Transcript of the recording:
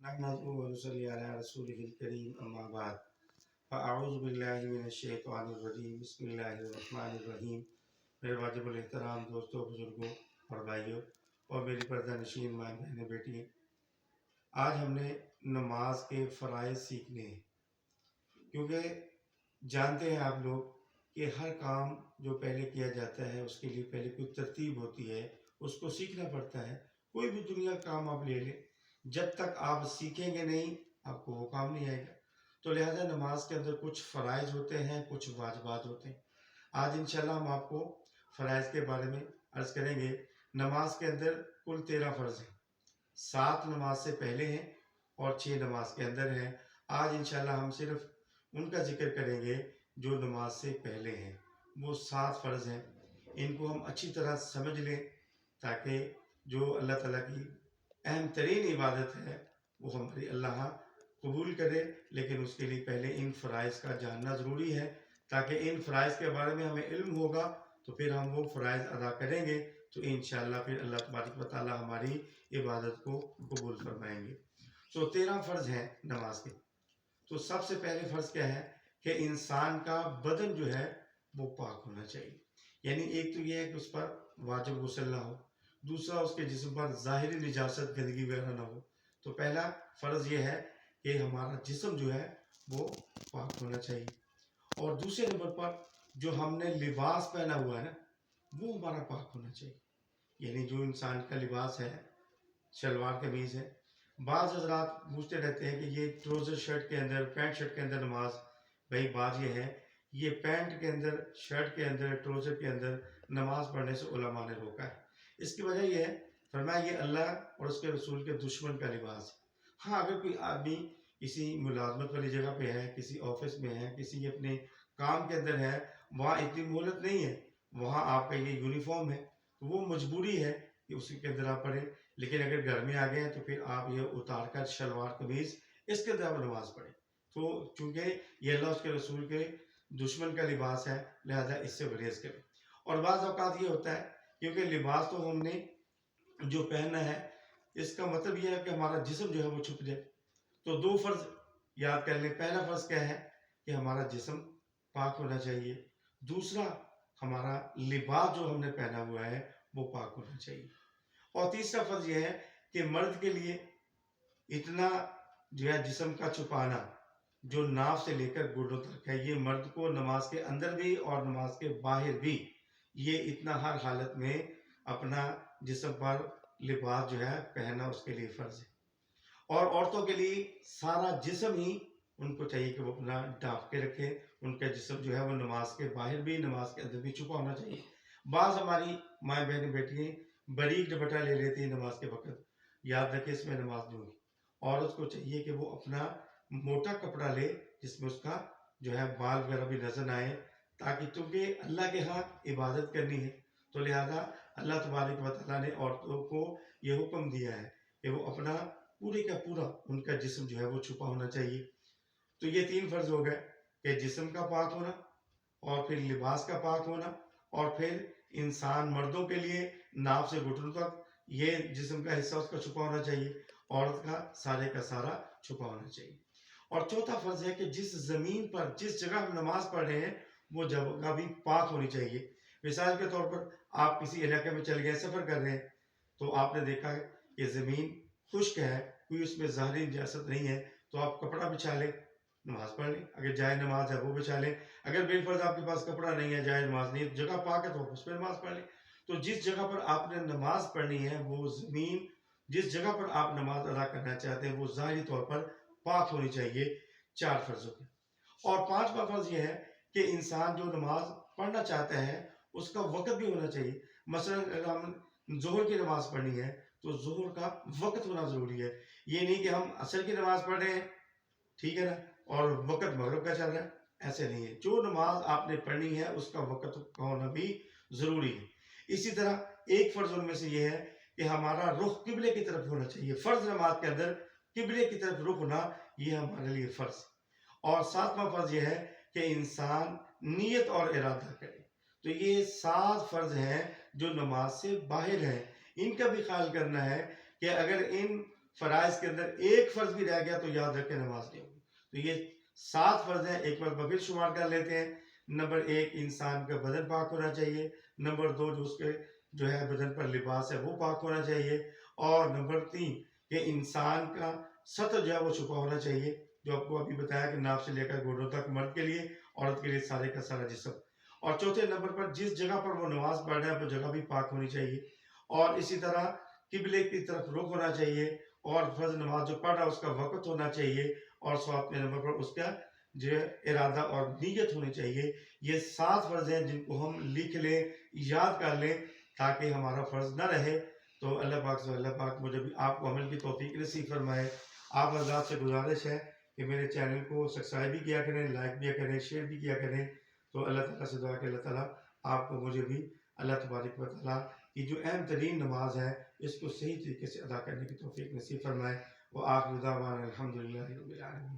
नहमदुहु व नुसल्ली अला रसूलिहिल करीम अम्मा बाद फ़अऊज़ु बिल्लाहि मिनश शैतानिर रजीम बिस्मिल्लाहिर रहमानिर रहीम। मेरे वाजिबुल एहतराम दोस्तों, बुजुर्गों और भाइयों और मेरी पर्दा नशीन माँ बहनें बेटियाँ, आज हमने नमाज के फ़राइज़ सीखने हैं, क्योंकि जानते हैं आप लोग कि हर काम जो पहले किया जाता है उसके लिए पहले कोई तरतीब होती है, उसको सीखना पड़ता है। कोई भी दुनिया का काम आप ले लें, जब तक आप सीखेंगे नहीं आपको वो काम नहीं आएगा। तो लिहाजा नमाज के अंदर कुछ फ़राइज़ होते हैं, कुछ वाजिबात होते हैं। आज इंशाल्लाह हम आपको फ़राइज़ के बारे में अर्ज़ करेंगे। नमाज के अंदर कुल 13 फ़र्ज़ हैं, 7 नमाज से पहले हैं और 6 नमाज के अंदर हैं। आज इंशाल्लाह हम सिर्फ उनका जिक्र करेंगे जो नमाज से पहले हैं। वो 7 फ़र्ज़ हैं, इनको हम अच्छी तरह समझ लें ताकि जो अल्लाह ताला की अहम तरीन इबादत है वो हमारी अल्लाह कबूल करे। लेकिन उसके लिए पहले इन फ़राइज़ का जानना ज़रूरी है, ताकि इन फ़राइज़ के बारे में हमें इल्म होगा तो फिर हम वो फ़राइज़ अदा करेंगे तो इंशाअल्लाह फिर अल्लाह तबारक व तआला हमारी इबादत को कबूल फरमाएंगे। तो 13 फ़र्ज़ हैं नमाज के। तो सबसे पहले फ़र्ज़ क्या है कि इंसान का बदन जो है वो पाक होना चाहिए। यानी एक तो ये है कि उस पर वाजिब गुस्ल ना हो, दूसरा उसके जिस्म पर ज़ाहिरी निजासत गंदगी वगैरह ना हो। तो पहला फ़र्ज़ ये है कि हमारा जिस्म जो है वो पाक होना चाहिए। और दूसरे नंबर पर जो हमने लिबास पहना हुआ है ना, वो हमारा पाक होना चाहिए। यानी जो इंसान का लिबास है, शलवार कमीज़ है, बाज़ हज़रात पूछते रहते हैं कि ये ट्राउज़र शर्ट के अंदर, पैंट शर्ट के अंदर नमाज, भाई बात ये है, ये पैंट के अंदर, शर्ट के अंदर, ट्राउज़र के अंदर नमाज पढ़ने से उलमा ने रोका है। इसकी वजह ये है, फरमाया ये अल्लाह और उसके रसूल के दुश्मन का लिबास है। हाँ, अगर कोई आदमी किसी मुलाजमत वाली जगह पे है, किसी ऑफिस में है, किसी अपने काम के अंदर है, वहाँ इतनी मोहलत नहीं है, वहाँ आपका ये यूनिफॉर्म है, तो वो मजबूरी है कि उसी के अंदर आप पढ़ें। लेकिन अगर घर में आ गए हैं तो फिर आप ये उतार कर शलवार कमीज़ इसके अंदर आप नमाज पढ़ें। तो चूँकि ये अल्लाह उसके रसूल के दुश्मन का लिबास है, लिहाजा इससे परहेज़ करें। और बाज़ औक़ात ये होता है, क्योंकि लिबास तो हमने जो पहनना है, इसका मतलब ये है कि हमारा जिस्म जो है वो छुप जाए। तो 2 फ़र्ज़ याद कर लें। पहला फ़र्ज़ क्या है कि हमारा जिस्म पाक होना चाहिए। दूसरा, हमारा लिबास जो हमने पहना हुआ है वो पाक होना चाहिए। और तीसरा फ़र्ज़ ये है कि मर्द के लिए इतना जो है जिस्म का छुपाना, जो नाफ से लेकर घुटनों तक है, ये मर्द को नमाज के अंदर भी और नमाज के बाहर भी ये इतना हर हालत में अपना जिस्म पर लिबास जो है पहनना उसके लिए फ़र्ज़ है। और औरतों के लिए सारा जिस्म ही उनको चाहिए कि वो अपना ढाँप के रखें, उनका जिस्म जो है वो नमाज के बाहर भी, नमाज के अंदर भी छुपा होना चाहिए। बाज़ हमारी माएँ बहनें बेटियाँ बारीक दुपट्टा ले लेती हैं नमाज के वक़्त, याद रखें इसमें नमाज नहीं होगी। औरत को चाहिए कि वो अपना मोटा कपड़ा ले जिसमें उसका जो है बाल वगैरह भी नज़र ना आए, ताकि चूँकि अल्लाह के यहाँ इबादत करनी है, तो लिहाजा अल्लाह तबारक व तआला ने औरतों को ये हुक्म दिया है कि वो अपना पूरे का पूरा उनका जिस्म जो है वो छुपा होना चाहिए। तो ये 3 फ़र्ज़ हो गए कि जिस्म का पाक होना, और फिर लिबास का पाक होना, और फिर इंसान मर्दों के लिए नाभ से घुटनों तक ये जिस्म का हिस्सा उसका छुपा होना चाहिए, औरत का सारा छुपा होना चाहिए। और चौथा फ़र्ज़ है कि जिस ज़मीन पर, जिस जगह हम नमाज पढ़ रहे हैं वो जगह भी पाक होनी चाहिए। मिसाल के तौर पर आप किसी इलाके में चले गए, सफ़र कर रहे हैं, तो आपने देखा है कि ज़मीन खुश्क है, कोई उसमें ज़ाहिरी निजासत नहीं है, तो आप कपड़ा बिछा लें, नमाज़ पढ़ लें। अगर जाए नमाज़ है वो बिछा लें। अगर बिलफ़र्ज़ आपके पास कपड़ा नहीं है, जाए नमाज़ नहीं है, जगह पाक है तो आप उस पे नमाज़ पढ़ लें। तो जिस जगह पर आपने नमाज़ पढ़नी है वो ज़मीन, जिस जगह पर आप नमाज़ अदा करना चाहते हैं वो ज़ाहिरी तौर पर पाक होनी चाहिए। 4 फ़र्ज़ हो गए। और 5वां फ़र्ज़ ये है कि इंसान जो नमाज़ पढ़ना चाहता है उसका वक़्त भी होना चाहिए। मसलन अगर हम ज़ोहर की नमाज़ पढ़नी है तो ज़ोहर का वक़्त होना ज़रूरी है। ये नहीं कि हम असर की नमाज़ पढ़ रहे हैं, ठीक है ना, और वक़्त मगरिब का चल रहा है, ऐसे नहीं है। जो नमाज़ आपने पढ़नी है उसका वक़्त का होना भी ज़रूरी है। इसी तरह एक फ़र्ज़ उनमें से ये है कि हमारा रुख किबले की तरफ होना चाहिए। फ़र्ज़ नमाज़ के अंदर किबले की तरफ रुख होना ये हमारे लिए फ़र्ज़ है। और 7वां फ़र्ज़ ये है कि इंसान नियत और इरादा करे। तो ये 7 फ़र्ज़ हैं जो नमाज से बाहर हैं। इनका भी ख्याल करना है कि अगर इन فرائض کے اندر ایک فرض بھی رہ گیا تو یاد رکھیں نماز نہیں ہوگی۔ تو یہ 7 فرض ہیں، ایک مرتبہ پھر شمار کر لیتے ہیں۔ نمبر 1 انسان کا بدن پاک ہونا چاہیے، نمبر 2 جو اس کے جو ہے بدن پر لباس ہے وہ پاک ہونا چاہیے، اور نمبر 3 کہ انسان کا سطر جو ہے وہ چھپا ہونا چاہیے، جو آپ کو ابھی بتایا کہ ناف سے لے کر گھٹنوں تک مرد کے لیے، عورت کے لیے سارے کا سارا جسم۔ اور چوتھے نمبر پر جس جگہ پر وہ نماز پڑھ رہے ہیں وہ جگہ بھی پاک ہونی چاہیے، اور اسی طرح قبلے کی طرف رخ ہونا چاہیے، اور فرض نماز جو پڑھ رہا ہے اس کا وقت ہونا چاہیے، اور 7ویں نمبر پر اس کا جو ارادہ اور نیت ہونی چاہیے۔ یہ 7 فرض ہیں جن کو ہم لکھ لیں، یاد کر لیں تاکہ ہمارا فرض نہ رہے۔ تو اللہ پاک سے اللہ پاک مجھے بھی آپ کو عمل کی توفیق نصیب فرمائے۔ آپ حضرات سے گزارش ہے کہ میرے چینل کو سبسکرائب بھی کیا کریں، لائک بھی کریں، شیئر بھی کیا کریں۔ تو اللہ تعالیٰ سے دعا کہ اللہ تعالیٰ آپ کو مجھے بھی اللہ تبارک و تعالیٰ کی جو اہم ترین نماز ہے اس کو صحیح طریقے سے ادا کرنے کی توفیق نصیب فرمائے۔ وآخر دعوانا الحمدللہ رب العالمین۔